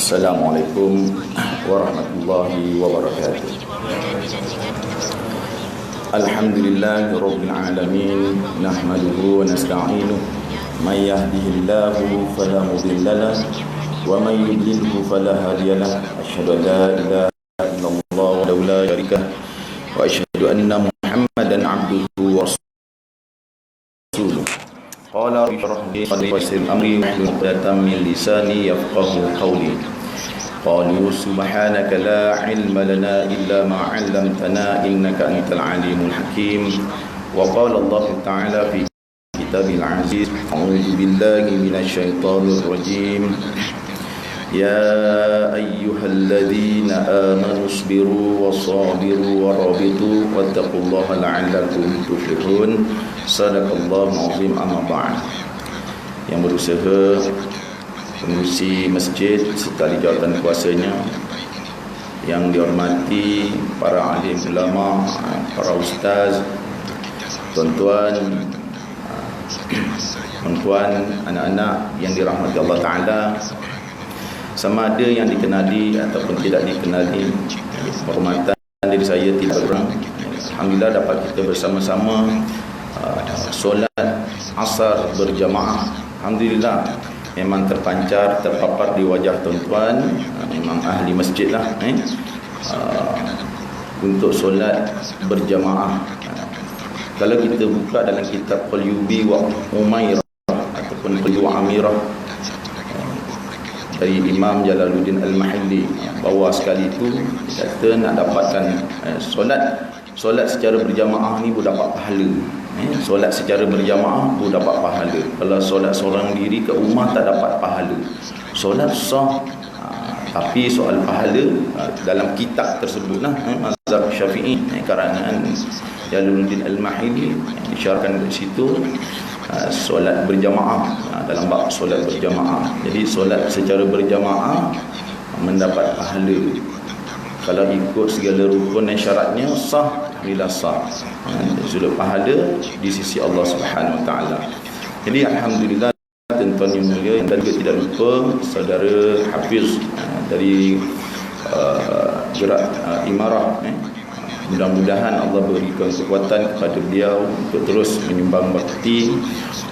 Assalamualaikum warahmatullahi wabarakatuh. Alhamdulillahi rabbil alamin, nahmaduhu wa nasta'inuhu, man yahdihillahu fala mudilla lahu wa man yudlilhu fala hadiya lahu. Asyhadu an la ilaha illallah wahdahu la syarika lahu wa asyhadu anna Muhammadan abduhu wa rasuluh. Qala rabbi shrah li sadri wa yassir li amri wahlul 'uqdatam min lisani yafqahu qawli. Qalu subhanaka la ilma lana illa ma 'allamtana innaka antal alimul hakim. Wa qala Allah ta'ala fi kitabil aziz, a'udzu billahi minasy syaithanir rajim. Ya ayyuhalladzina amanu isbiru wasabiru warabitu wattaqullaha la'allakum tuflihun. Sadaqallahul azim. Amma ba'd. Yang berusaha pengurusi masjid serta di jawatan kuasanya, yang dihormati para alim ulama, para ustaz, tuan-tuan, anak-anak yang dirahmati Allah Ta'ala, sama ada yang dikenali ataupun tidak dikenali, hormatan diri saya tidak kurang. Alhamdulillah dapat kita bersama-sama solat asar berjamaah. Alhamdulillah memang terpancar, terpapar di wajah tuan-tuan, memang ahli masjid lah untuk solat berjamaah. Kalau kita buka dalam kitab Qalyubi wa Umairah ataupun Qalyubi wa Amirah dari Imam Jalaluddin Al-Mahalli, bawah sekali itu kata nak dapatkan solat secara berjamaah ni boleh dapat pahala. Solat secara berjamaah boleh dapat pahala. Kalau solat seorang diri kat rumah tak dapat pahala. Solat sah, tapi soal pahala dalam kitab tersebutlah mazhab Syafi'i karangan Jalaluddin Al-Mahalli disyarahkan di situ solat berjamaah, dalam bab solat berjamaah. Jadi solat secara berjamaah mendapat pahala. Kalau ikut segala rukun dan syaratnya sah, bila sah, sudut pahala di sisi Allah Subhanahu Wa Taala. Jadi alhamdulillah tuan-tuan yang mulia, dan juga tidak lupa saudara Hafiz dari gerak Imarah, mudah-mudahan Allah berikan kekuatan kepada beliau untuk terus menyumbang bakti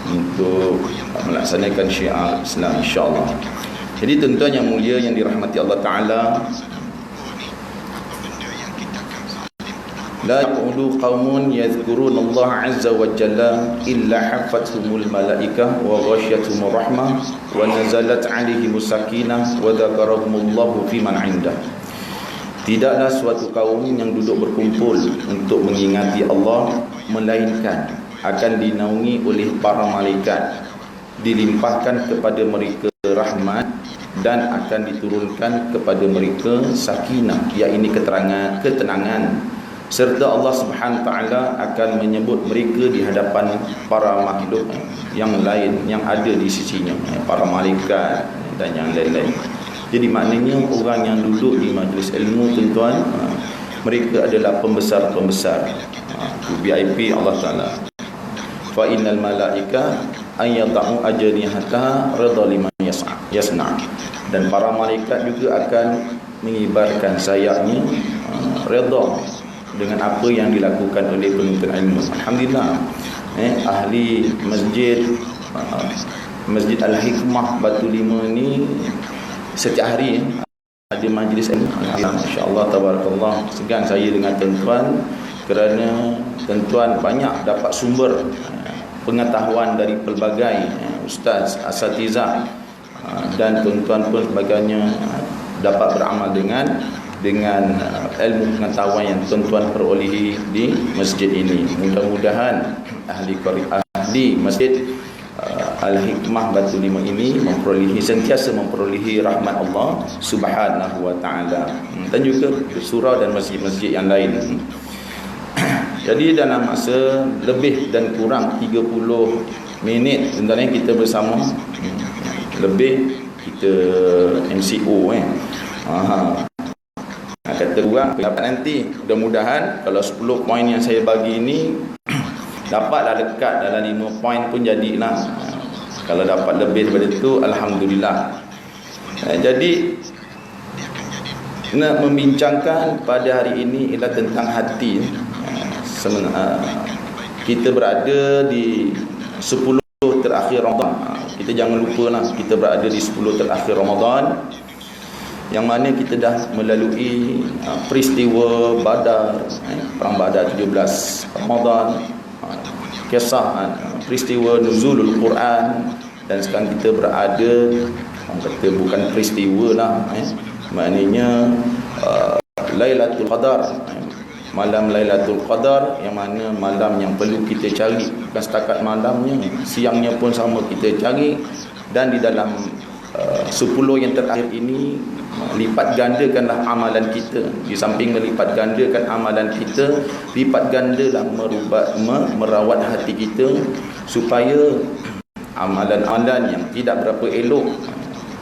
untuk melaksanakan syiar Islam, insya-Allah. Jadi tuan-tuan yang mulia yang dirahmati Allah Ta'ala, la yaqulu qaumun yadhkuruna Allah azza wa jalla illa hafathumul malaikah wa ghasyiyatuhumur rahmah wa nazalat 'alaihimus sakinah wa dzakarahumullahu fi man 'indah. Tidaklah suatu kaum yang duduk berkumpul untuk mengingati Allah melainkan akan dinaungi oleh para malaikat, dilimpahkan kepada mereka rahmat, dan akan diturunkan kepada mereka sakinah, iaitu ketenangan, serta Allah Subhanahu Taala akan menyebut mereka di hadapan para makhluk yang lain yang ada di sisinya, para malaikat dan yang lain-lain. Jadi maknanya orang yang duduk di majlis ilmu, tuan-tuan, mereka adalah pembesar-pembesar, VIP Allah Taala. Fa innal malaika ayyadhu ajnihata ridha liman yasna. Dan para malaikat juga akan mengibarkan sayapnya redha dengan apa yang dilakukan oleh penuntut ilmu. Alhamdulillah, ahli Masjid Al-Hikmah Batu Lima ni setiap hari ada majlis ilmu. Masya-Allah, tabarakallah. Segan saya dengan tuan-tuan kerana tuan-tuan banyak dapat sumber pengetahuan dari pelbagai ustaz, asatizah, dan tuan-tuan pun sebagainya dapat beramal dengan ilmu pengetahuan yang tuan-tuan perolehi di masjid ini. Mudah-mudahan ahli Masjid Al-Hikmah Batu Lima ini sentiasa memperolehi rahmat Allah Subhanahu Wa Taala, dan juga surau dan masjid-masjid yang lain. Jadi dalam masa lebih dan kurang 30 minit sebenarnya kita bersama, lebih kita MCO kata kurang dapat nanti. Mudah-mudahan kalau 10 poin yang saya bagi ini dapatlah dekat dalam 5 poin pun jadilah. Kalau dapat lebih daripada itu, alhamdulillah. Jadi nak membincangkan pada hari ini ialah tentang hati. Kita berada di 10 terakhir Ramadan. Kita jangan lupa lah, kita berada di 10 terakhir Ramadan, yang mana kita dah melalui peristiwa Badar, perang Badar 17 Ramadan, kisah peristiwa nuzulul Quran, dan sekarang kita berada, orang kata bukan peristiwa lah, maknanya Lailatul Qadar, malam Lailatul Qadar, yang mana malam yang perlu kita cari, bukan setakat malamnya, siangnya pun sama kita cari. Dan di dalam 10 yang terakhir ini, lipat gandakanlah amalan kita. Di samping melipat gandakan amalan kita, lipat gandalah merawat hati kita, supaya amalan-amalan yang tidak berapa elok,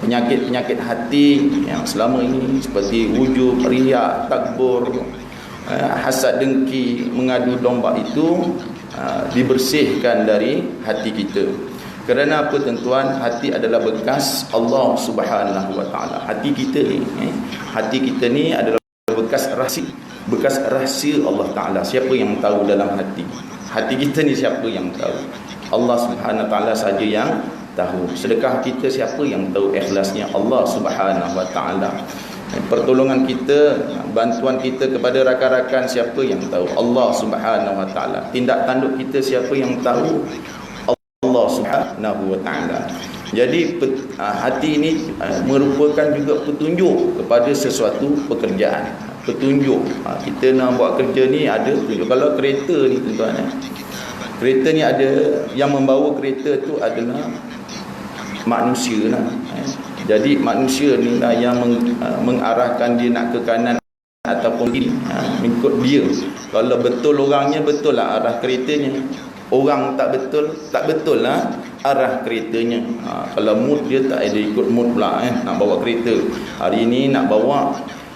penyakit-penyakit hati yang selama ini seperti ujub, riak, takbur, hasad, dengki, mengadu domba itu dibersihkan dari hati kita. Kerana apa tuan-tuan? Hati adalah bekas Allah Subhanahu wa taala. Hati kita ni adalah bekas rahsia Allah taala. Siapa yang tahu dalam hati? Hati kita ni siapa yang tahu? Allah Subhanahu wa taala saja yang tahu. Sedekah kita siapa yang tahu ikhlasnya? Allah Subhanahu wa taala. Pertolongan kita, bantuan kita kepada rakan-rakan siapa yang tahu? Allah Subhanahu wa taala. Tindak tanduk kita siapa yang tahu? Allah Subhanahu wa taala. Jadi hati ini merupakan juga petunjuk kepada sesuatu pekerjaan. Petunjuk. Kita nak buat kerja ni ada petunjuk. Kalau kereta ni tuan-tuan, kereta ni ada, yang membawa kereta tu adalah manusia lah. Jadi manusia ni lah yang mengarahkan dia nak ke kanan ataupun kiri, mengikut dia. Kalau betul orangnya, betul lah arah keretanya. Orang tak betul lah arah keretanya. Kalau mood dia tak ada ikut mood pula, nak bawa kereta. Hari ini nak bawa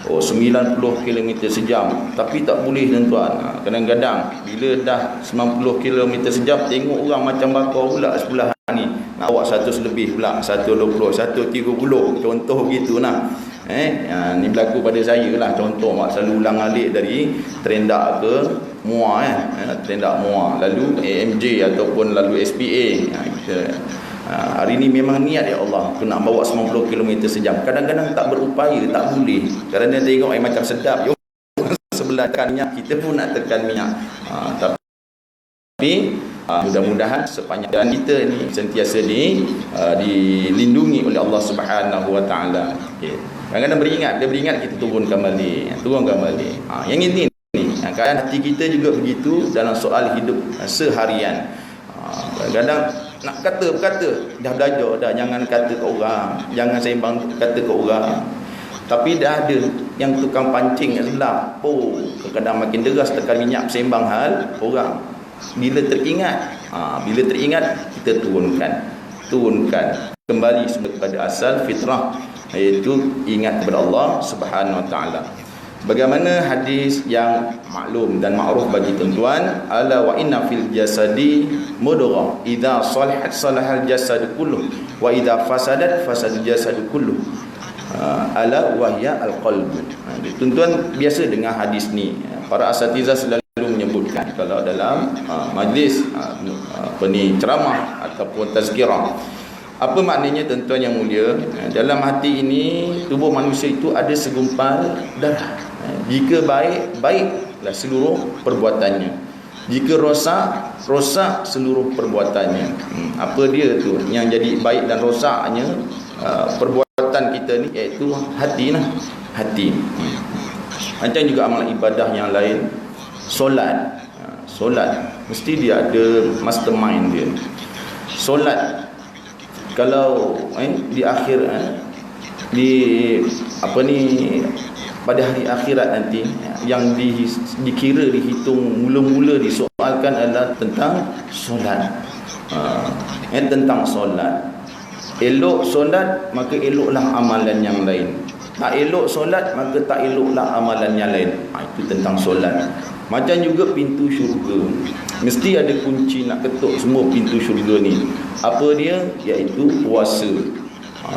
90 km sejam, tapi tak boleh tuan-tuan. Kadang-kadang bila dah 90 km sejam, tengok orang macam bakar pula sebelah ni, nak bawa 100 lebih pula, 120, 130, contoh begitu lah. Ni berlaku pada saya lah. Contoh, mak selalu ulang alik dari Terendak ke Muar, Terendak Muar, lalu AMJ ataupun lalu SPA. Hari ni memang niat, ya Allah, aku nak bawa 90 km sejam. Kadang-kadang tak berupaya, tak boleh. Kerana tengok macam sedap, sebelah tekan minyak, kita pun nak tekan minyak. Tapi mudah-mudahan sepanjang jalan kita ni sentiasa dilindungi oleh Allah Subhanahu wa taala. Kadang-kadang beringat, kita turunkan balik. Yang ini keadaan hati kita juga begitu dalam soal hidup seharian. Kadang-kadang nak berkata, dah belajar dah, jangan kata ke orang, jangan sembang kata ke orang. Tapi dah ada yang tukang pancing kat sebelah, kadang-kadang makin deras tekan minyak sembang hal orang. Bila teringat, kita turunkan kembali kepada asal fitrah, iaitu ingat kepada Allah Subhanahu wa taala. Bagaimana hadis yang maklum dan ma'ruf bagi tuan-tuan, ala wa inna fil jasadi mudghah idza salahat salahal jasad kulluh wa idza fasadat fasadal jasad kulluh, ala wa hiya al-qalb. Tuan-tuan biasa dengar hadis ni. Para asatizah selalu menyebutkan kalau dalam majlis ceramah ataupun tazkirah. Apa maknanya tuan-tuan yang mulia? Dalam hati ini, tubuh manusia itu ada segumpal darah. Jika baik, baiklah seluruh perbuatannya. Jika rosak seluruh perbuatannya. Apa dia tu yang jadi baik dan rosaknya perbuatan kita ni, iaitu hati. Macam juga amal ibadah yang lain. Solat mesti dia ada mastermind dia. Solat kalau di akhir pada hari akhirat nanti, yang dihitung mula-mula disoalkan adalah tentang solat. Tentang solat. Elok solat, maka eloklah amalan yang lain. Tak elok solat, maka tak eloklah amalan yang lain. Itu tentang solat. Macam juga pintu syurga, mesti ada kunci nak ketuk semua pintu syurga ni. Apa dia? Iaitu puasa.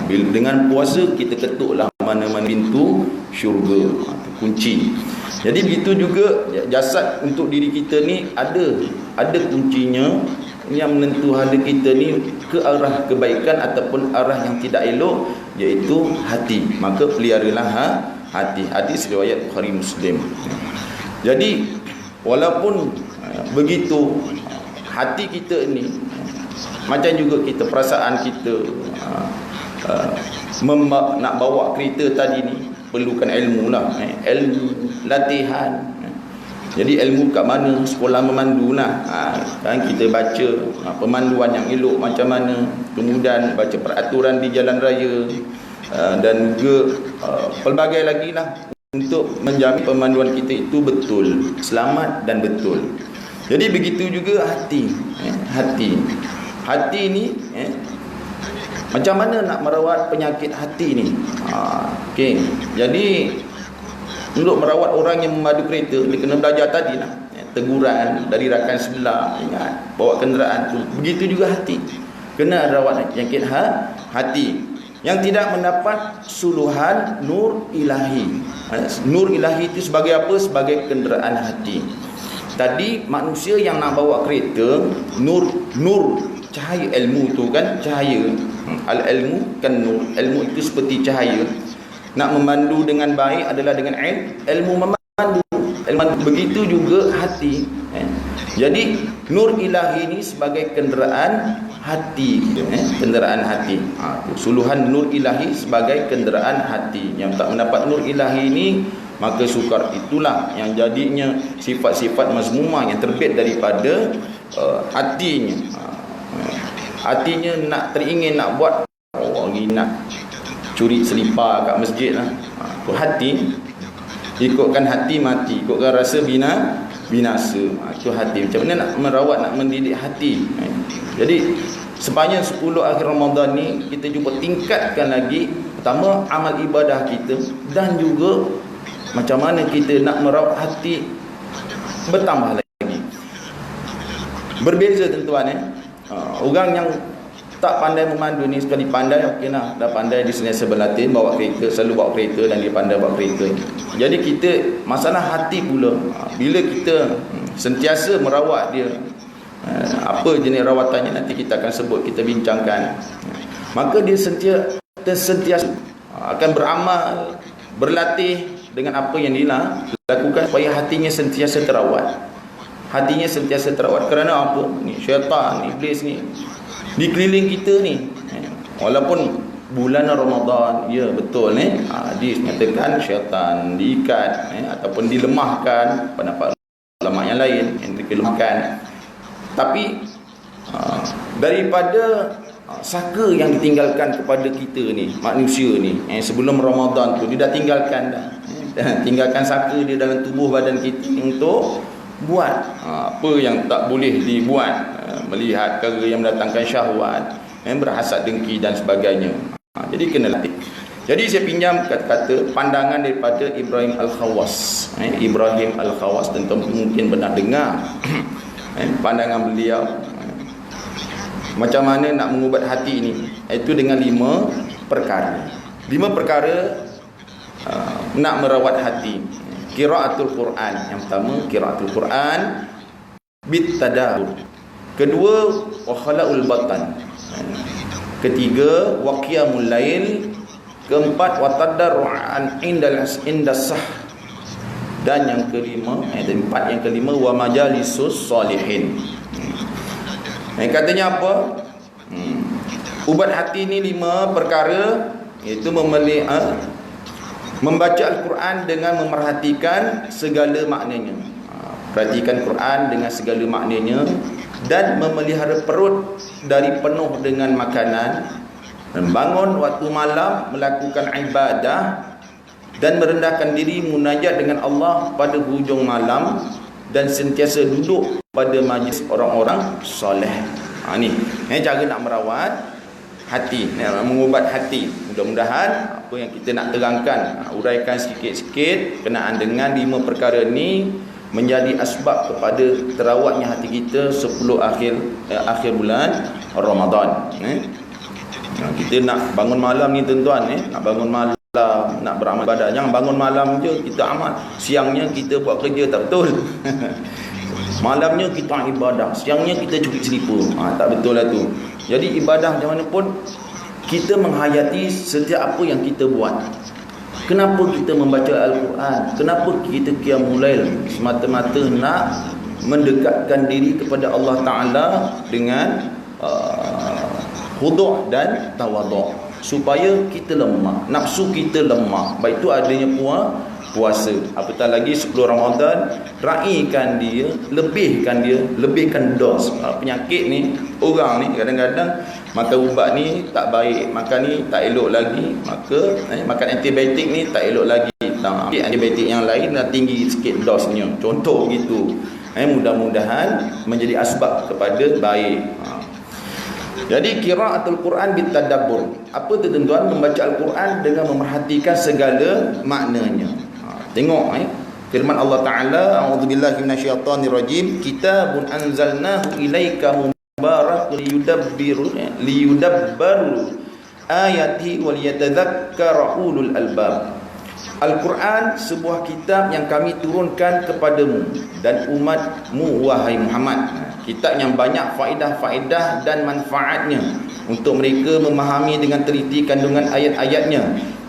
Dengan puasa kita ketuklah mana-mana pintu syurga. Itu kunci. Jadi begitu juga jasad untuk diri kita ni ada kuncinya yang menentu hala kita ni ke arah kebaikan ataupun arah yang tidak elok, iaitu hati. Maka peliharalah hati. Hadis riwayat Bukhari Muslim. Jadi walaupun begitu, hati kita ni macam juga kita, perasaan kita nak bawa kereta tadi ni perlukan ilmu lah, ilmu latihan. Jadi ilmu kat mana? Sekolah memandu lah. Kan kita baca pemanduan yang elok macam mana, kemudian baca peraturan di jalan raya, dan juga pelbagai lagi lah untuk menjamin pemanduan kita itu betul, selamat dan betul. Jadi begitu juga hati. Hati ni macam mana nak merawat penyakit hati ni? Okey. Jadi untuk merawat orang yang memandu kereta, dia kena belajar tadi lah, teguran dari rakan sebelah, ingat bawa kenderaan tu. Begitu juga hati, kena rawat penyakit hati yang tidak mendapat suluhan nur ilahi. Nur ilahi itu sebagai apa? Sebagai kenderaan hati. Tadi manusia yang nak bawa kereta, nur cahaya ilmu tu kan, cahaya. Al-ilmu kan nur. Ilmu itu seperti cahaya. Nak memandu dengan baik adalah dengan ilmu memandu. Begitu juga hati. Jadi nur ilahi ini sebagai kenderaan hati, kenderaan hati. Suluhan nur ilahi sebagai kenderaan hati. Yang tak mendapat nur ilahi ini, maka sukar itulah yang jadinya sifat-sifat mazmumah yang terbit daripada hatinya. Hatinya nak teringin nak buat, hari nak curi selipar kat masjid lah. Itu hati. Ikutkan hati mati, ikutkan rasa binasa. Itu hati. Macam mana nak merawat, nak mendidik hati? Jadi sepanjang 10 akhir Ramadan ni, kita cuba tingkatkan lagi, pertama amal ibadah kita, dan juga macam mana kita nak merawat hati bertambah lagi. Berbeza tuan-tuan. Orang yang tak pandai memandu ni, sekali pandai, okey lah, dah pandai, dia sentiasa berlatih bawa kereta, selalu bawa kereta, dan dia pandai bawa kereta. Jadi kita, masalah hati pula, bila kita sentiasa merawat dia, apa jenis rawatannya nanti kita akan sebut, kita bincangkan. Maka dia sentiasa akan beramal, berlatih dengan apa yang dia lakukan supaya hatinya sentiasa terawat. Hatinya sentiasa terawat. Kerana apa? Ni syaitan, iblis ni di keliling kita ni. Walaupun bulan Ramadan, ya betul ni, hadis nyatakan syaitan diikat ataupun dilemahkan, pendapat ulama yang lain yang dilemahkan. Tapi daripada saka yang ditinggalkan kepada kita ni, manusia ni, sebelum Ramadan tu dia dah tinggalkan dah. Tinggalkan saka dia dalam tubuh badan kita untuk buat apa yang tak boleh dibuat, melihat perkara yang mendatangkan syahwat, berhasad dengki dan sebagainya. Jadi kena latih. Jadi saya pinjam kata-kata pandangan daripada Ibrahim Al-Khawas. Ibrahim Al-Khawas, tentu mungkin pernah dengar pandangan beliau macam mana nak mengubat hati ini, iaitu dengan 5 perkara. 5 perkara nak merawat hati. Qiraatul Quran. Yang pertama, qiraatul Quran bitadabbur. Kedua, wa khala'ul batan. Ketiga, wa qiyamul lail. Keempat, wa tadarru'an indas sah. Dan yang kelima, yang kelima, wa majalisus salihin. Katanya apa? Ubat hati ni 5 perkara, iaitu membaca Al-Quran dengan memerhatikan segala maknanya. Perhatikan Quran dengan segala maknanya, dan memelihara perut dari penuh dengan makanan, dan bangun waktu malam melakukan ibadah, dan merendahkan diri munajat dengan Allah pada hujung malam, dan sentiasa duduk pada majlis orang-orang soleh. Ni cara nak merawat hati, mengubat hati. Mudah-mudahan apa yang kita nak terangkan, uraikan sikit-sikit kenaan dengan 5 perkara ni menjadi asbab kepada terawatnya hati kita 10 akhir bulan Ramadan. Kita nak bangun malam ni tuan-tuan, nak bangun malam malam nak beramal ibadah. Jangan bangun malam je kita amal, siangnya kita buat kerja, tak betul. Malamnya kita ibadah, siangnya kita curi selipar. Tak betul lah tu. Jadi ibadah macam mana pun kita menghayati setiap apa yang kita buat. Kenapa kita membaca Al-Quran? Kenapa kita qiyamul lail? Semata-mata nak mendekatkan diri kepada Allah Ta'ala dengan khudu' dan tawaduk, supaya kita lemah, nafsu kita lemah. Baik itu adanya puasa, apatah lagi 10 Ramadan, raikan dia, lebihkan dos. Penyakit ni, orang ni kadang-kadang makan ubat ni tak baik, makan ni tak elok lagi, maka makan antibiotik ni tak elok lagi, ambil antibiotik yang lain dah tinggi sikit dosnya, contoh gitu. Mudah-mudahan menjadi asbab kepada baik. Jadi qiraatul Quran bitadabbur. Apa tu tuan-tuan? Membaca Al-Quran dengan memerhatikan segala maknanya. Tengok firman Allah Ta'ala, a'udzubillahi minasyaitonirrajim, kitabun anzalnahu ilaika mubarakun liyudabbaru ayati wal yatadzakkara ulul albab. Al-Quran sebuah kitab yang kami turunkan kepadamu dan umatmu wahai Muhammad. Kitab yang banyak faedah-faedah dan manfaatnya untuk mereka memahami dengan teliti kandungan ayat-ayatnya,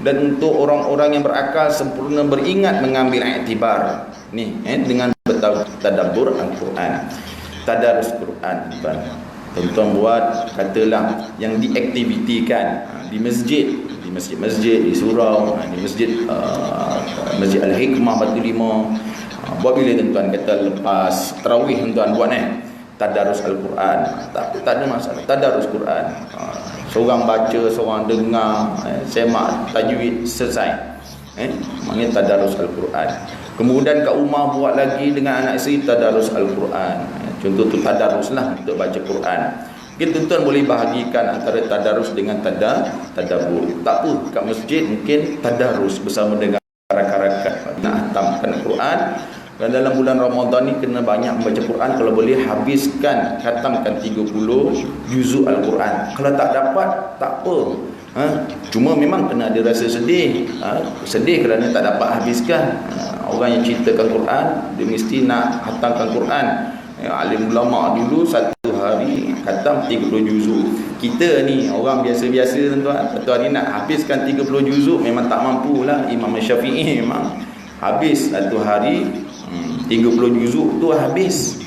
dan untuk orang-orang yang berakal sempurna beringat mengambil iktibar. Ni dengan bertadabbur Al-Quran, tadarus Quran. Tuan-tuan buat, katalah yang diaktivitikan di masjid, di surau, di masjid Al-Hikmah Batu Lima. Buat bila tuan-tuan kata lepas tarawih, tuan-tuan buat tadarus Al-Quran, tak ada masalah. Tadarus Quran, seorang baca, seorang dengar, semak tajwid, selesai. Maknanya tadarus Al-Quran. Kemudian kat rumah buat lagi dengan anak isteri, tadarus Al-Quran. Contoh tu tadaruslah untuk baca Quran. Mungkin tuan-tuan boleh bahagikan antara tadarus dengan tadabbur. Tak apa, kat masjid mungkin tadarus bersama dengan rakan-rakan nak hatamkan Quran. Dan dalam bulan Ramadan ni kena banyak membaca Quran. Kalau boleh habiskan, khatamkan 30 juzuk Al-Quran. Kalau tak dapat, tak apa. Cuma memang kena ada rasa sedih. Sedih kerana tak dapat habiskan. Orang yang ceritakan Quran, dia mesti nak hatamkan Quran. Alim ulama dulu satu hari khatam 30 juzuk. Kita ni orang biasa-biasa tuan-tuan, satu hari nak habiskan 30 juzuk memang tak mampu lah. Imam Syafi'i memang habis satu hari 30 juzuk tu habis.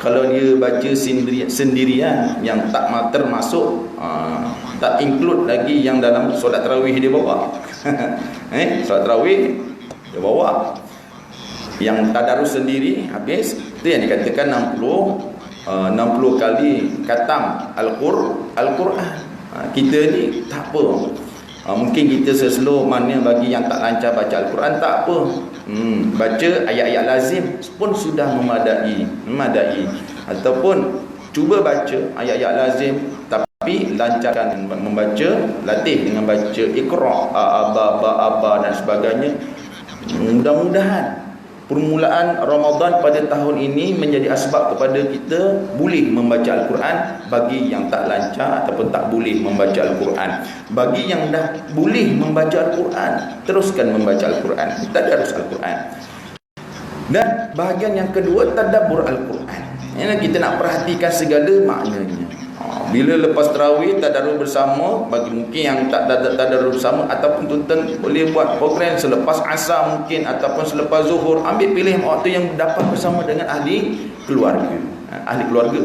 Kalau dia baca sendirian yang tak termasuk, tak include lagi yang dalam solat tarawih dia bawa. Solat tarawih dia bawa. Yang tadarus sendiri habis, itu yang dikatakan 60 kali khatam Al-Quran. Kita ni tak apa. Mungkin kita seslow mana bagi yang tak lancar baca Al-Quran, tak apa. Baca ayat-ayat lazim pun sudah memadai. Ataupun cuba baca ayat-ayat lazim tapi lancarkan membaca, latih dengan baca Iqra, Aba dan sebagainya. Mudah-mudahan permulaan Ramadan pada tahun ini menjadi asbab kepada kita boleh membaca Al-Quran. Bagi yang tak lancar ataupun tak boleh membaca Al-Quran, bagi yang dah boleh membaca Al-Quran, teruskan membaca Al-Quran, tadarus Al-Quran. Dan bahagian yang kedua, tadabbur Al-Quran. Kita nak perhatikan segala maknanya. Bila lepas tarawih tadarus bersama, bagi mungkin yang tak tadarus bersama, ataupun tuan-tuan boleh buat program selepas asar mungkin, ataupun selepas zuhur, ambil pilih waktu yang dapat bersama dengan ahli keluarga,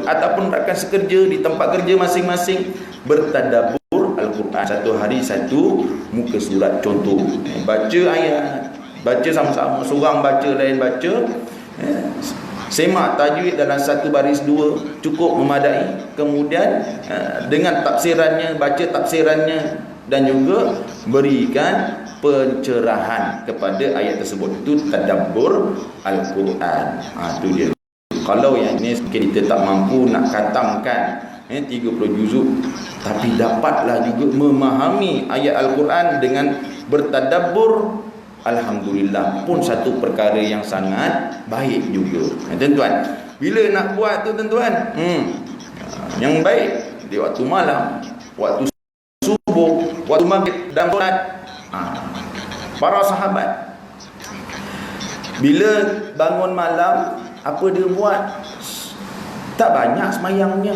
ataupun rakan sekerja di tempat kerja masing-masing, bertadabbur Al-Quran. Satu hari satu muka surat, contoh baca ayat, baca sama-sama, seorang baca, lain baca, semak tajwid dalam satu baris dua cukup memadai. Kemudian dengan tafsirannya, baca tafsirannya, dan juga berikan pencerahan kepada ayat tersebut. Itu tadabbur Al-Quran. Itu dia. Kalau yang ini kita tak mampu nak khatamkan 30 juzuk, tapi dapatlah juga memahami ayat Al-Quran dengan bertadabbur, alhamdulillah, pun satu perkara yang sangat baik juga. Tuan-tuan, bila nak buat tu tuan-tuan, yang baik di waktu malam, waktu subuh, waktu maghrib dan solat. Para sahabat bila bangun malam, apa dia buat? Tak banyak semayangnya,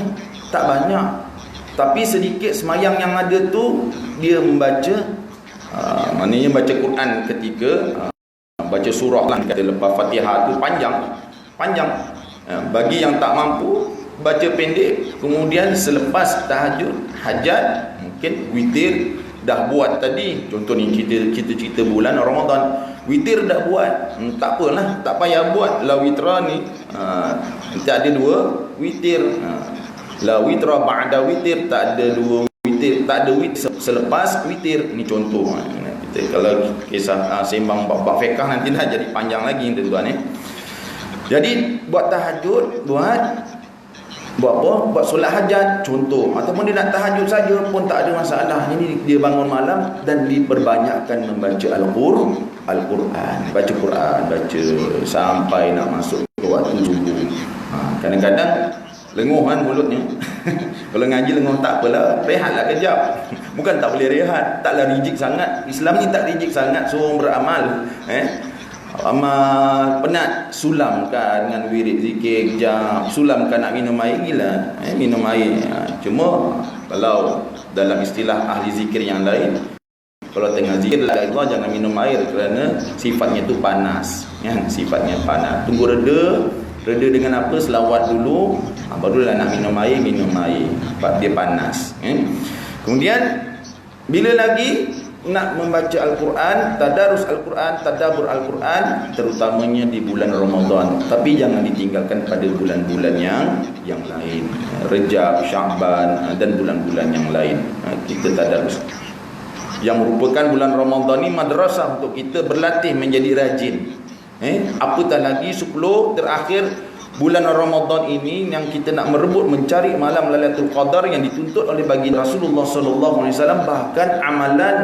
tak banyak, tapi sedikit semayang yang ada tu dia membaca, maknanya baca Quran ketika baca surah lah, kata lepas Fatihah tu panjang. Bagi yang tak mampu baca pendek, kemudian selepas tahajud, hajat, mungkin witir dah buat tadi. Contoh ni cerita bulan Ramadan, witir dah buat, tak apalah, tak payah buat la witra ni. Nanti ada 2 witir, la witra ba'da witir, tak ada 2 witir, tak ada witir selepas witir. Ni contoh. Kita kalau kisah sembang bab fiqh nanti dah jadi panjang lagi tuan-tuan. Jadi buat tahajud, buat apa? Buat solat hajat contoh, ataupun dia nak tahajud saja pun tak ada masalah. Jadi dia bangun malam dan diperbanyakkan membaca Al-Quran, baca sampai nak masuk ke waktu subuh. Kadang-kadang lenguh kan mulutnya. Kalau ngaji lenguh tak apalah, rehatlah kejap. Bukan tak boleh rehat, taklah rigid sangat. Islam ni tak rigid sangat, suruh beramal. Amal penat, sulamkan dengan wirid zikir kejap, sulamkan nak minum air, gila minum air. Cuma kalau dalam istilah ahli zikir yang lain, kalau tengah zikir Allah jangan minum air kerana sifatnya tu panas, sifatnya panas. Tunggu reda dengan apa? Selawat dulu, barulah nak minum air sebab dia panas. Kemudian bila lagi nak membaca Al-Quran, tadarus Al-Quran, tadabbur Al-Quran, terutamanya di bulan Ramadan. Tapi jangan ditinggalkan pada bulan-bulan yang lain, Rejab, Sya'ban dan bulan-bulan yang lain. Kita tadarus. Yang merupakan bulan Ramadan ni madrasah untuk kita berlatih menjadi rajin. Apatah lagi 10 terakhir bulan Ramadan ini yang kita nak merebut mencari malam Lailatul Qadar yang dituntut oleh baginda Rasulullah sallallahu alaihi wasallam. Bahkan amalan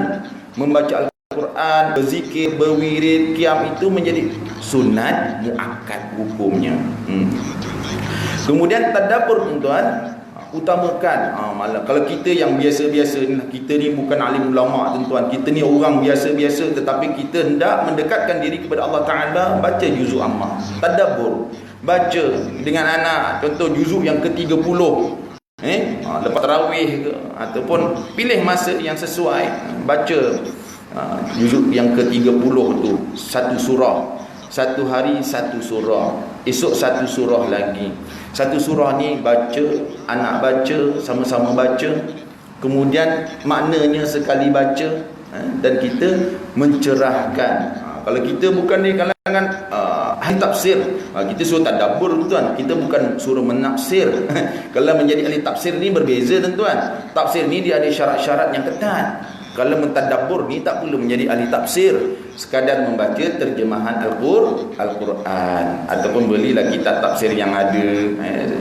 membaca Al-Quran, berzikir, berwirid, qiyam itu menjadi sunat muakkad hukumnya. Kemudian tadabbur tuan-tuan, utamakan malam. Kalau kita yang biasa-biasa ni, kita ni bukan alim ulama tuan-tuan, kita ni orang biasa-biasa, tetapi kita hendak mendekatkan diri kepada Allah Ta'ala, baca juzuk ammah, tadabbur, baca dengan anak, contoh juzuk yang ke-30, lepas tarawih ke, ataupun pilih masa yang sesuai, baca juzuk yang ke-30 tu, satu surah, satu hari satu surah, esok satu surah lagi. Satu surah ni baca, anak baca, sama-sama baca, kemudian maknanya sekali baca, dan kita mencerahkan. Kalau kita bukan di kalangan ahli tafsir, kita suruh tadabbur tuan, kita bukan suruh menafsir. Kalau menjadi ahli tafsir ni berbeza tuan. Tafsir ni dia ada syarat-syarat yang ketat. Kalau mentadabbur ni tak perlu menjadi ahli tafsir, sekadar membaca terjemahan Al-Quran, ataupun belilah kitab tafsir yang ada,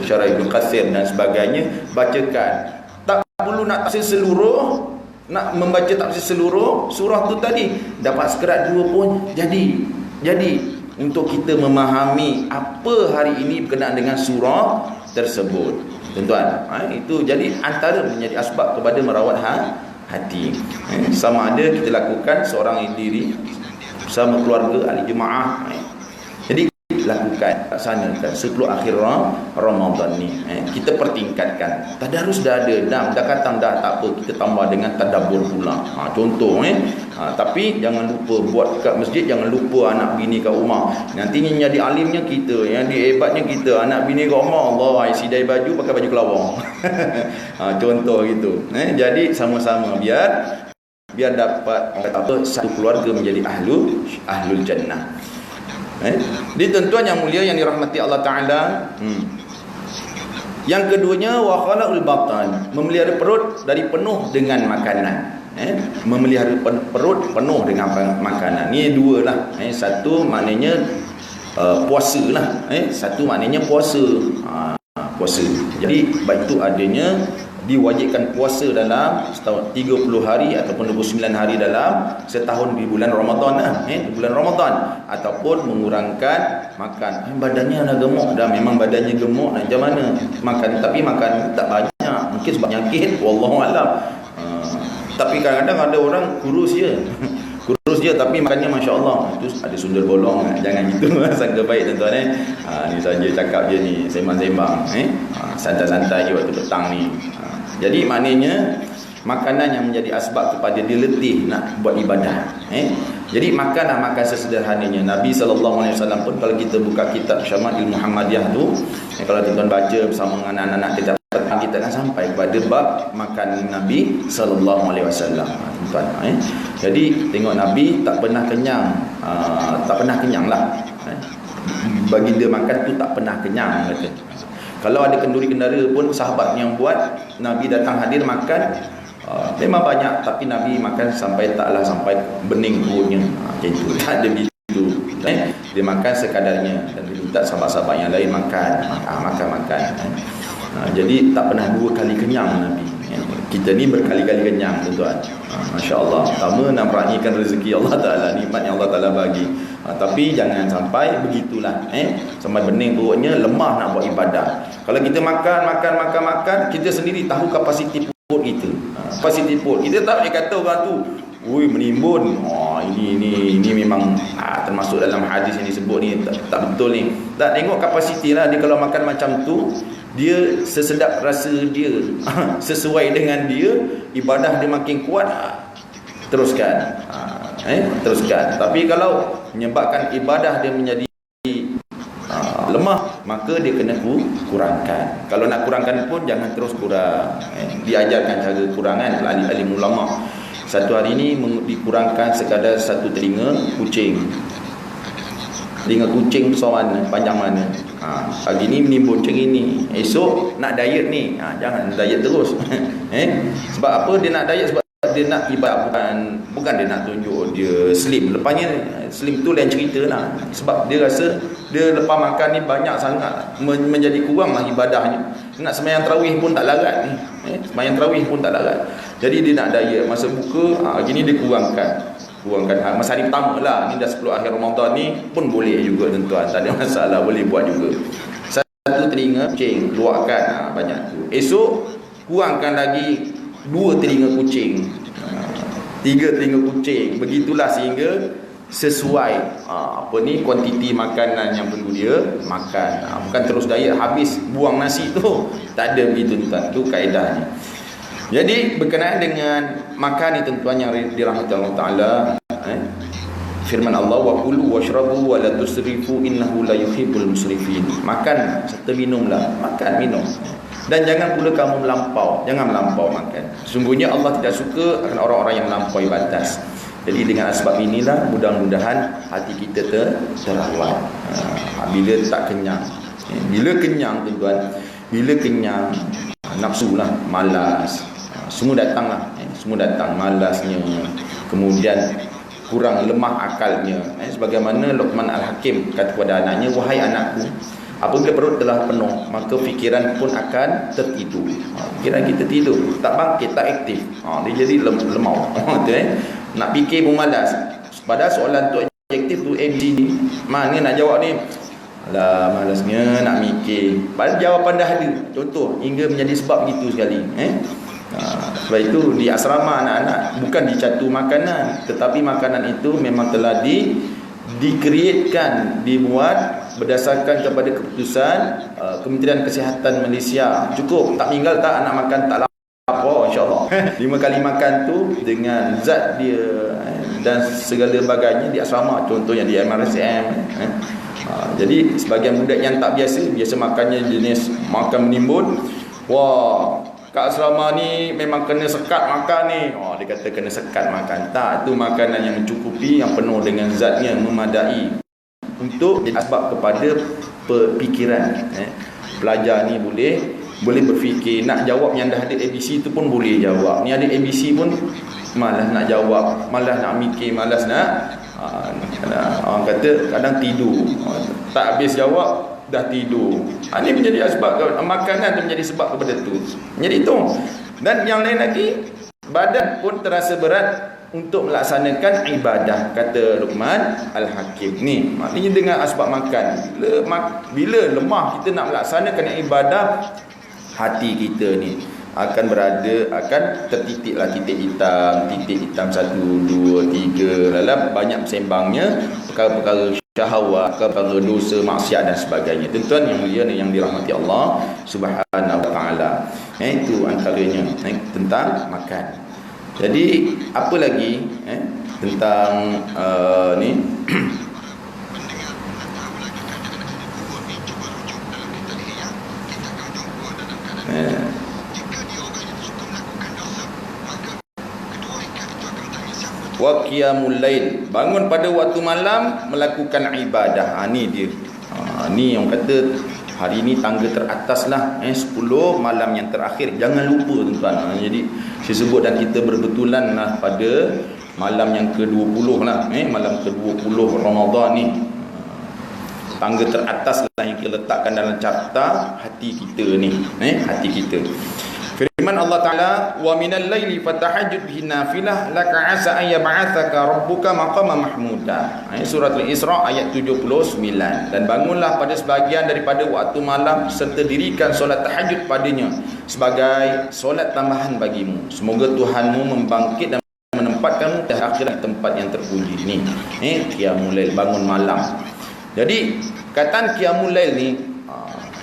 Syarah Ibn Katsir dan sebagainya, bacakan. Tak perlu nak tafsir seluruh, nak membaca tafsir seluruh surah tu tadi, dapat sekerat 2 pun jadi untuk kita memahami apa hari ini berkenaan dengan surah tersebut tuan-tuan. Itu jadi antara menjadi asbab kepada merawat hati. Sama ada kita lakukan seorang diri bersama keluarga, ahli jemaah. Jadi lakukan, laksanakan 10 akhir Ramadan ni. Kita pertingkatkan. Tadarus dah ada, dah khatam dah, tak apa, kita tambah dengan tadabbur pula. Contoh tapi jangan lupa buat kat masjid, jangan lupa anak bini kat rumah. Nantinya jadi alimnya kita, yang hebatnya kita. Anak bini kat rumah, Allah, sidai baju pakai baju kelawang. Contoh gitu. Jadi sama-sama biar dapat satu keluarga menjadi ahlul jannah. Di tuan-tuan yang mulia yang dirahmati Allah Ta'ala. Yang keduanya, wa khalaqul batan, memelihara perut dari penuh dengan makanan. Memelihara perut penuh dengan makanan. Ni dua lah. Satu maknanya puasa lah. Satu maknanya puasa. Puasa. Jadi baik itu adanya diwajibkan puasa dalam setahun 30 hari ataupun 29 hari dalam setahun di bulan Ramadan di bulan Ramadan, ataupun mengurangkan makan. Badannya dah gemuk dah, memang badannya gemuk, macam mana makan, tapi makan tak banyak, mungkin sebab penyakit, wallahu alam. Tapi kadang-kadang ada orang kurus je kurus je tapi makannya Masya Allah. Itu ada sundul bolong. Jangan gitu. Sangka baik tuan-tuan ni saja cakap je ni, sembang-sembang santai-santai je waktu petang ni. Jadi maknanya makanan yang menjadi asbab kepada dia letih nak buat ibadah. Jadi makanlah makan sesederhananya. Nabi SAW pun kalau kita buka kitab Syama'il Muhammadiyah tu, kalau tuan-tuan baca bersama dengan anak-anak kita akan sampai kepada bab makan Nabi SAW. Tuan-tuan, jadi tengok Nabi tak pernah kenyang, tak pernah kenyang lah. Bagi dia makan tu tak pernah kenyang kata. Kalau ada kenduri kendara pun sahabat yang buat, Nabi datang hadir makan, memang banyak tapi Nabi makan sampai sampai bening perutnya. Macam itu. Tak ada begitu. Dia makan sekadarnya dan dia minta sahabat-sahabat yang lain makan. Jadi tak pernah 2 kali kenyang Nabi. Kita ni berkali-kali kenyang tuan-tuan. Masya Allah. Pertama nak meraihkan rezeki Allah Ta'ala, nikmat yang Allah Ta'ala bagi. Tapi jangan sampai begitulah. Sampai bening perutnya, lemah nak buat ibadah. Kalau kita makan, kita sendiri tahu kapasiti perut kita. Kapasiti perut. Kita tak boleh kata orang tu, ui menimbun. Ini memang termasuk dalam hadis yang disebut ni tak betul ni. Tak, tengok kapasiti lah. Dia kalau makan macam tu, dia sesedap rasa dia, sesuai dengan dia, ibadah dia makin kuat, teruskan. Teruskan. Tapi kalau menyebabkan ibadah dia menjadi lemah, maka dia kena kurangkan. Kalau nak kurangkan pun jangan terus kurang. Diajarkan cara kurangan oleh ahli ulama. Satu hari ini dikurangkan sekadar 1 telinga kucing. Telinga kucing besar mana, panjang mana. Pagi ni menimbun macam ini. Esok nak diet ni, jangan diet terus. Sebab apa dia nak diet? Sebab dia nak ibadah, bukan dia nak tunjuk dia slim. Lepasnya slim tu lain cerita lah. Sebab dia rasa dia lepas makan ni banyak sangat, menjadi kurang lah ibadahnya. Nak sembahyang tarawih pun tak larat ni. Sembahyang tarawih pun tak larat. Jadi dia nak diet. Masa buka, gini dia kurangkan masa hari pertama lah. Ni dah 10 akhir Ramadan ni pun boleh juga tuan-tuan, tak ada masalah, boleh buat juga. 1 telinga kucing luarkan, banyak tu. Esok kurangkan lagi 2 telinga kucing, 3 telinga kucing. Begitulah sehingga sesuai kuantiti makanan yang perlu dia makan. Bukan terus diet habis buang nasi tu, tak ada begitu tuan. Tu kaedahnya. Jadi berkenaan dengan makan ni tuan-tuan yang dirahmati Allah Ta'ala, firman Allah, wa kulu washrabu wa la tusrifu innahu la yuhibbul musrifin. Makan serta minumlah, minum. Dan jangan pula kamu melampau, jangan melampau makan. Sesungguhnya Allah tidak suka akan orang-orang yang melampaui batas. Jadi dengan sebab inilah mudah-mudahan hati kita terawat. Bila tak kenyang, bila kenyang tuan-tuan, bila kenyang nafsu lah, malas, semua datanglah, semua datang, malasnya, kemudian kurang lemah akalnya. Sebagaimana Luqman Al-Hakim kata kepada anaknya, wahai anakku, apabila perut telah penuh, maka fikiran pun akan tertidur. Fikiran kita tidur, tak bangkit, tak aktif. Dia jadi lemau. Nak fikir pun malas. Padahal soalan tu objektif tu ABCD. Mana nak jawab ni? Alah, malasnya nak mikir. Padahal jawapan dah ada. Contoh, hingga menjadi sebab begitu sekali. Sebab itu di asrama anak-anak bukan dicatu makanan, tetapi makanan itu memang telah dikreatkan, dibuat berdasarkan kepada keputusan Kementerian Kesihatan Malaysia. Cukup, tak tinggal tak anak makan tak lapar, insyaAllah. 5 kali makan tu dengan zat dia dan segala bagainya di asrama, contohnya di MRSM. Jadi sebagian budak yang tak biasa makannya jenis makan menimbun. Wah, kat asrama ni memang kena sekat makan ni. Dia kata kena sekat makan. Tak, itu makanan yang mencukupi, yang penuh dengan zatnya, memadai untuk asbab kepada fikiran. Pelajar ni boleh berfikir, nak jawab yang dah ada ABC tu pun boleh jawab. Ni ada ABC pun malas nak jawab, malas nak mikir, malas nak orang kata kadang tidur. Tak habis jawab dah tidur. Ini menjadi sebab makanan tu menjadi sebab kepada tu. Jadi itu. Dan yang lain lagi, badan pun terasa berat untuk melaksanakan ibadah, kata Luqman Al-Hakim ni. Maknanya dengan asbab makan. Bila lemah kita nak melaksanakan ibadah, hati kita ni akan tertitiklah titik hitam 1, 2, 3 dalam banyak sembangnya perkara-perkara syahwat, perkara dosa, maksiat dan sebagainya. Tuan-tuan yang mulia yang dirahmati Allah Subhanahu wa taala. Itu antaranya tentang makan. Jadi apa lagi tentang ni wa qiyamul lail, bangun pada waktu malam melakukan ibadah. Ni dia. Ni yang kata hari ni tangga teratas lah, 10 malam yang terakhir. Jangan lupa tuan-tuan. Jadi saya sebut dan kita berbetulan lah pada malam yang ke-20 lah, malam ke-20 Ramadan ni. Tangga teratas lah yang kita letakkan dalam carta hati kita ni, hati kita. Firman Allah Ta'ala, wa minal laili fatahajjud bihi nafilah laka asa an yab'atsaka rabbuka maqaman mahmuda. Surah Al-Isra ayat 79. Dan bangunlah pada sebahagian daripada waktu malam serta dirikan solat tahajud padanya sebagai solat tambahan bagimu. Semoga Tuhanmu membangkit dan menempatkanmu di akhirat tempat yang terpuji. Ni qiyamul lail, bangun malam. Jadi kataan qiyamul lail ni,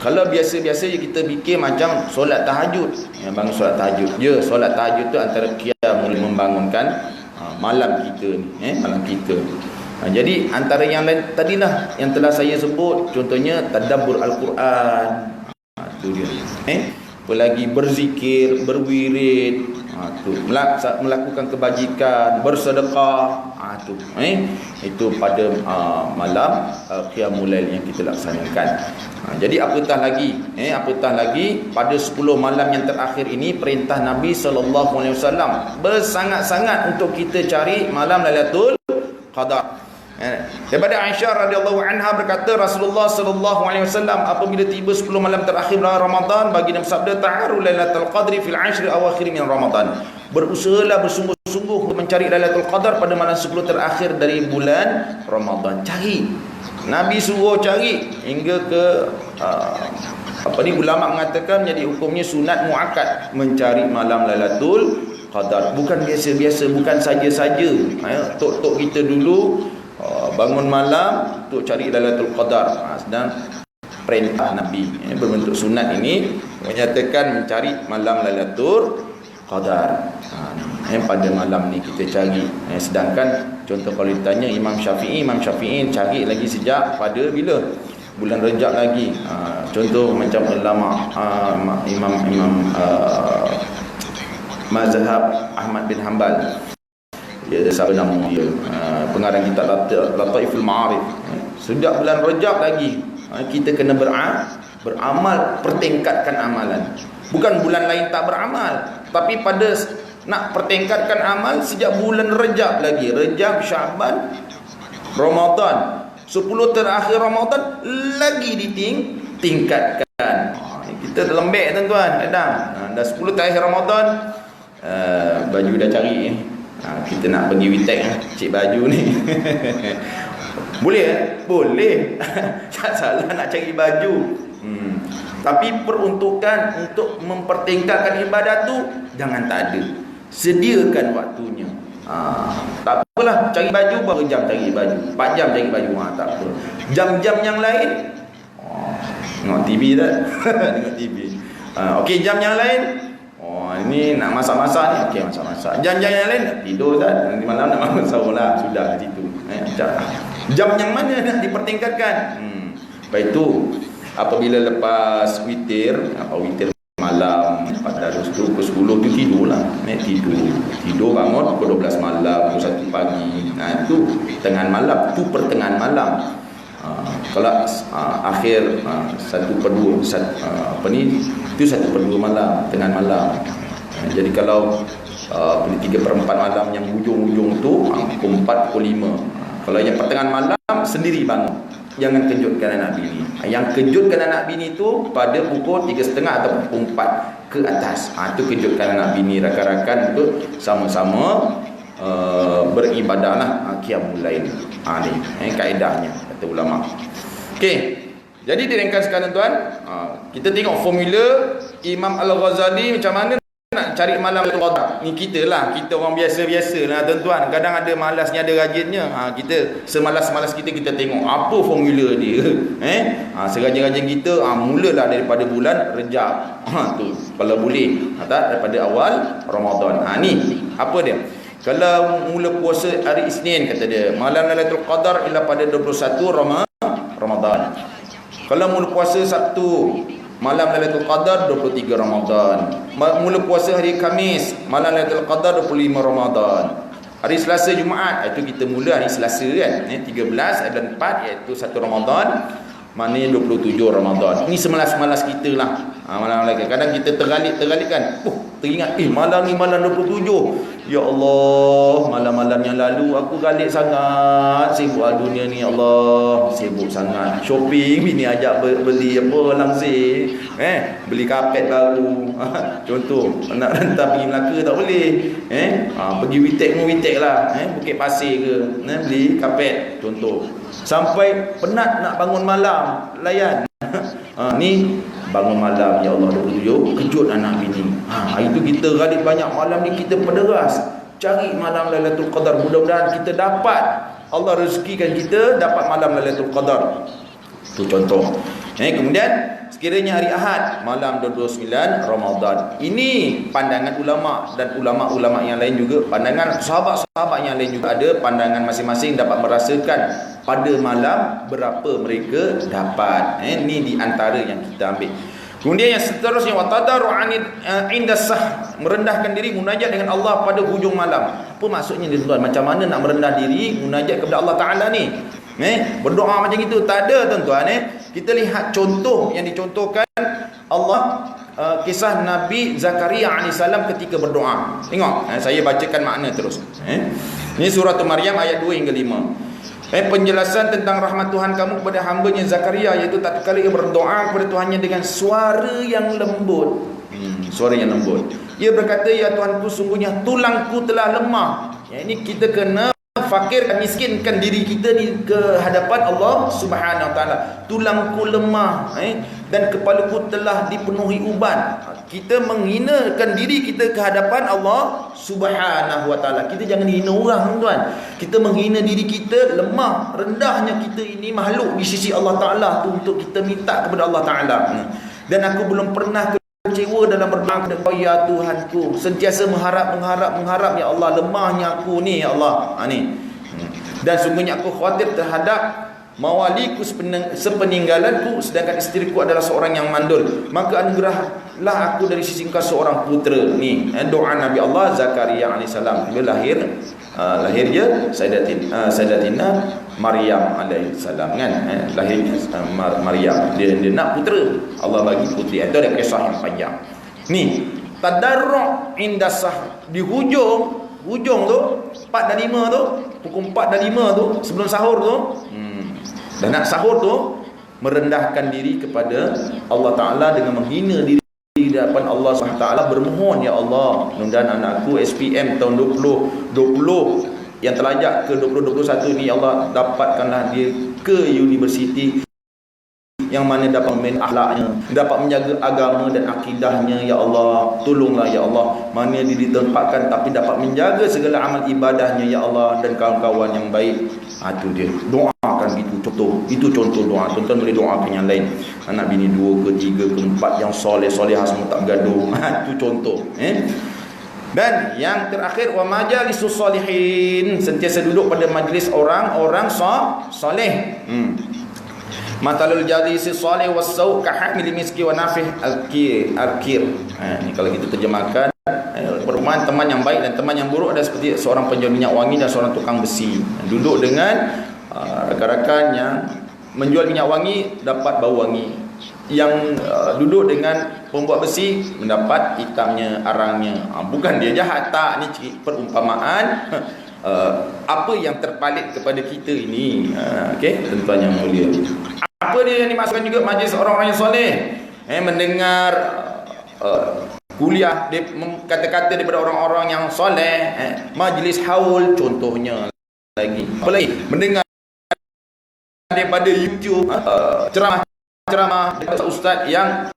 kalau biasa-biasa kita fikir macam solat tahajud, bangun solat tahajud. Solat tahajud tu antara qiyamul membangunkan malam kita ni, malam kita. Jadi antara yang lain tadilah yang telah saya sebut, contohnya tadabbur Al-Quran. Tu dia. Apa lagi, berzikir, berwirid, melakukan kebajikan, bersedekah, itu pada malam qiyamul lail yang kita laksanakan. Jadi apatah lagi pada 10 malam yang terakhir ini, perintah Nabi sallallahu alaihi wasallam bersangat-sangat untuk kita cari malam Lailatul Qadar. Daripada Aisyah radhiyallahu anha berkata, Rasulullah sallallahu alaihi wasallam apabila tiba 10 malam terakhir bulan Ramadan, baginda bersabda, ta'aru Lailatul Qadri fil 'ashr awakhir min Ramadan. Berusahalah bersungguh-sungguh mencari Lailatul Qadar pada malam 10 terakhir dari bulan Ramadan. Cari. Nabi suruh cari hingga ke ulama mengatakan menjadi hukumnya sunat muakkad mencari malam Lailatul Qadar. Bukan biasa-biasa, bukan saja-saja. Tok-tok kita dulu bangun malam untuk cari Lailatul Qadar. Sedang perintah Nabi berbentuk sunat ini menyatakan mencari malam Lailatul Qadar. Pada malam ni kita cari. Sedangkan contoh kalau ditanya Imam Syafi'i cari lagi sejak pada bila? Bulan Rejab lagi. Contoh macam ulama Imam mazhab Ahmad bin Hanbal. Dia siapa nama dia? Pengarang kitab Lataiful Ma'arif. Sejak bulan Rejab lagi kita kena beramal, pertingkatkan amalan. Bukan bulan lain tak beramal, tapi pada nak pertingkatkan amal sejak bulan Rejab lagi. Rejab, Syaban, Ramadan, 10 terakhir Ramadan lagi ditingkatkan. Kita lembek tuan-tuan. Dah 10 terakhir Ramadan, baju dah cari. Kita nak pergi witek, cik baju ni. Boleh. Tak salah nak cari baju. Tapi peruntukan untuk mempertingkatkan ibadat tu jangan tak ada. Sediakan waktunya. Tak apalah, cari baju berapa jam cari baju? 4 jam cari baju, tak apa. Jam-jam yang lain tengok TV tak? Tengok TV. Okey, jam yang lain, ini nak masak-masak ni, okey masak-masak. Jam-jam yang lain nak tidur tak? Nanti malam nak bangun sahur lah, sudah di situ. Jam yang mana nak dipertingkatkan? Baik tu apabila lepas witir malam pada pukul 10 tu tidurlah. Tidur bangun pukul 12 malam, pukul 1 pagi. Itu tengah malam, tu pertengahan malam. Kalau akhir 1/2 itu 1/2 malam, tengah malam. Jadi kalau 3/4 malam yang hujung-hujung tu pukul 4, pukul 5. Kalau yang pertengahan malam sendiri bangun. Jangan kejutkan anak bini. Yang kejutkan anak bini tu pada pukul 3.30 atau pukul 4 ke atas. Itu kejutkan anak bini, rakan-rakan untuk sama-sama beribadahlah qiyamul lail. Ni kaedahnya kata ulama. Okey. Jadi diringkaskan tuan, kita tengok formula Imam Al-Ghazali macam mana nak cari malam Lailatul Qadar? Ni kita lah, kita orang biasa-biasa lah tuan-tuan. Kadang ada malasnya, ada rajinnya. Kita semalas-malas kita tengok apa formula dia. Serajin-rajin kita mulalah daripada bulan Rejab. Tu kalau boleh, daripada awal Ramadan. Ni apa dia? Kalau mula puasa hari Isnin, kata dia, malam Lailatul Qadar ialah pada 21 Ramadan. Kalau mula puasa Sabtu, malam Lailatul Qadar 23 Ramadan. Mula puasa hari Khamis, malam Lailatul Qadar 25 Ramadan. Hari Selasa Jumaat, itu kita mula hari Selasa kan, 13 dan 4 iaitu 1 Ramadan. Maknanya 27 Ramadan. Ini semalas-malas kita lah. Malam lagi. Kadang kita tergalik kan. Teringat, malam ni malam 27. Ya Allah, malam-malam yang lalu aku galik sangat. Sibuk dunia ni, Allah. Sibuk sangat. Shopping, bini ajak beli apa, langsir. Beli kapet baru. Contoh, nak rentas pergi Melaka tak boleh. Pergi Witek lah. Bukit Pasir ke. Beli kapet. Contoh. Sampai penat nak bangun malam, layan. Ni bangun malam, ya Allah 27, kejut anak bini. Itu kita galik banyak malam ni, kita pederas cari malam Lailatul Qadar. Mudah-mudahan kita dapat, Allah rezekikan kita dapat malam Lailatul Qadar. Itu contoh. Kemudian sekiranya hari Ahad, malam 29 Ramadan. Ini pandangan ulama, dan ulama-ulama yang lain juga, pandangan sahabat-sahabat yang lain juga ada pandangan masing-masing dapat merasakan pada malam berapa mereka dapat. Ini di antara yang kita ambil. Kemudian yang seterusnya, watadaru inda sah, merendahkan diri, munajat dengan Allah pada hujung malam. Apa maksudnya ni tuan? Macam mana nak merendah diri, munajat kepada Allah Taala ni? Berdoa macam itu tak ada tuan-tuan. Kita lihat contoh yang dicontohkan Allah, kisah Nabi Zakaria AS ketika berdoa. Tengok, saya bacakan makna terus. Ini surah Maryam ayat 2 hingga 5. Penjelasan tentang rahmat Tuhan kamu kepada hambanya Zakaria, iaitu tatkala ia berdoa kepada Tuhannya dengan suara yang lembut. Suara yang lembut. Ia berkata, ya Tuhanku, sungguhnya tulangku telah lemah. Ini kita kena fakir dan miskinkan diri kita ni ke hadapan Allah Subhanahu Wa Taala. Tulangku lemah, dan kepalaku telah dipenuhi uban. Kita menghinakan diri kita ke hadapan Allah Subhanahu Wa Taala. Kita jangan hina orang tuan. Kita menghina diri kita, lemah, rendahnya kita ini makhluk di sisi Allah Taala tu, untuk kita minta kepada Allah Taala. Dan aku belum pernah kecewa dalam berdoa kepada Kau, ya Tuhanku. Sentiasa mengharap ya Allah, lemahnya aku ni ya Allah. Dan sungguhnya aku khawatir terhadap mawaliku sepeninggalanku, sedangkan isteriku adalah seorang yang mandul. Maka anugerahlah aku dari sisi Engkau seorang putera. Ni doa Nabi Allah Zakaria AS. Dia lahir dia Sayyidatina Maryam alaihissalam kan. Lahirnya Maryam, dia nak putera, Allah bagi puteri. Itu ada kisah yang panjang. Ni tadarru' inda sah, di hujung tu 4 dan 5 tu, pukul 4 dan 5 tu, sebelum sahur tu, dan nak sahur tu, merendahkan diri kepada Allah Ta'ala dengan menghina diri di hadapan Allah SWT, bermohon, ya Allah, mudah-mudahan anakku SPM tahun 2020 yang terlajak ke 2021 ni, ya Allah, dapatkanlah dia ke universiti yang mana dapat memain akhlaknya, dapat menjaga agama dan akidahnya, ya Allah. Tolonglah ya Allah, mana dia ditempatkan tapi dapat menjaga segala amal ibadahnya, ya Allah, dan kawan-kawan yang baik. Itu dia, doakan gitu. Itu contoh doa. Tuan-tuan boleh doakan yang lain, anak bini 2 ke 3 ke 4 yang soleh-solehah, semua tak bergaduh. Itu contoh. Dan yang terakhir, wa majalisus solihin, sentiasa duduk pada majlis orang-orang soleh. Matalul jalisi salih was-sau' ka hamil miski wa nafih al-kir. Ini kalau kita terjemahkan, perumpamaan teman yang baik dan teman yang buruk adalah seperti seorang penjual minyak wangi dan seorang tukang besi. Duduk dengan rakan-rakan yang menjual minyak wangi dapat bau wangi, yang duduk dengan pembuat besi mendapat hitamnya, arangnya. Bukan dia jahat, tak. Ni perumpamaan apa yang terpalit kepada kita ini. Okey, tuan-tuan yang mulia, apa dia yang dimaksudkan juga majlis orang-orang yang soleh, mendengar kuliah kata-kata daripada orang-orang yang soleh, majlis haul contohnya. Lagi apa lagi, mendengar daripada ceramah daripada ustaz yang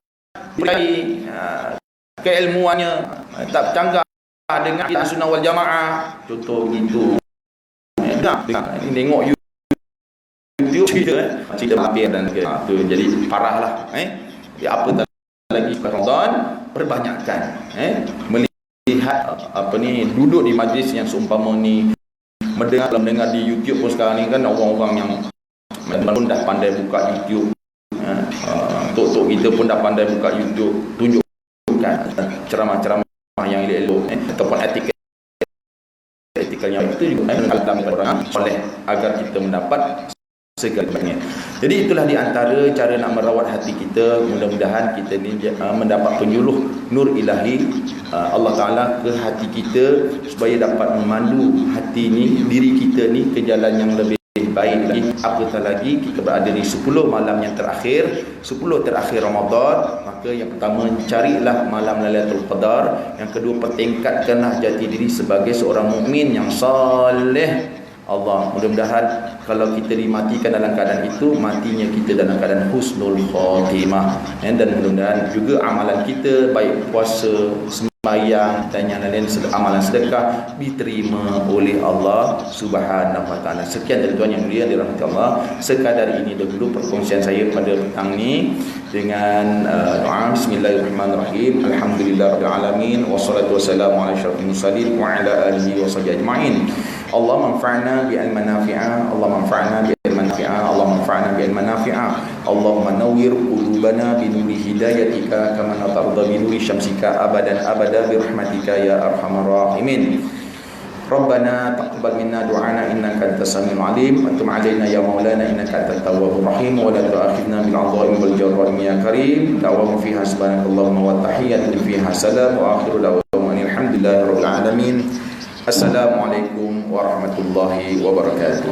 keilmuannya tak bercanggah dengan ahli sunnah wal jamaah, contoh gitu. Ini tengok YouTube cerita mampir dan tu jadi parah lah. Jadi apa tak lagi Ramadan, perbanyakkan melihat duduk di majlis yang seumpama ni, mendengar di YouTube pun sekarang ni kan orang-orang yang pun dah pandai buka YouTube. Tok-tok kita pun dah pandai buka YouTube, tunjukkan ceramah-ceramah yang elok ataupun etikal yang itu juga dalam orang soleh agar kita mendapat segalanya. Jadi itulah di antara cara nak merawat hati kita. Mudah-mudahan kita ni mendapat penyuluh nur ilahi Allah Ta'ala ke hati kita supaya dapat memandu hati ni, diri kita ni ke jalan yang lebih baik lagi. Apatah lagi kita berada di 10 malam yang terakhir, 10 terakhir Ramadan. Maka yang pertama, carilah malam Lailatul Qadar. Yang kedua, pertingkatkanlah jati diri sebagai seorang mukmin yang saleh. Allah, mudah-mudahan kalau kita dimatikan dalam keadaan itu, matinya kita dalam keadaan husnul khatimah. Dan mudah-mudahan juga amalan kita, baik puasa, sembahyang dan yang lain, amalan sedekah diterima oleh Allah Subhanahu wa taala. Sekian dari tuan yang mulia dirahmati Allah. Sekadar ini dahulu perkongsian saya pada petang ni dengan doa bismillahirrahmanirrahim. Alhamdulillahirabbil alamin wassalatu wassalamu ala asyrafil mursalin wa ala alihi washabbihi ajmain. Allah manfa'na bi ilmin nafi'a, Allah manfa'na bi ilmin nafi'a, Allah manfa'na bi ilmin nafi'a. Allahumma nawwir qulubana bi nuri hidayatika kama tarda bi nuri syamsika abadan abada bi rahmatika ya arhamar rahimin. Rabbana taqabbal minna du'ana innaka antas samiul alim wa tub 'alaina ya maulana innaka antat tawwabur rahim wa la tu'akhidna bil 'adhabi wal jarrami ya karim. Da'wamu fiha subhanakallahumma wa tahiyyatu fiha salam wa akhiru da'wana alhamdulillahi rabbil alamin. Assalamualaikum warahmatullahi wabarakatuh.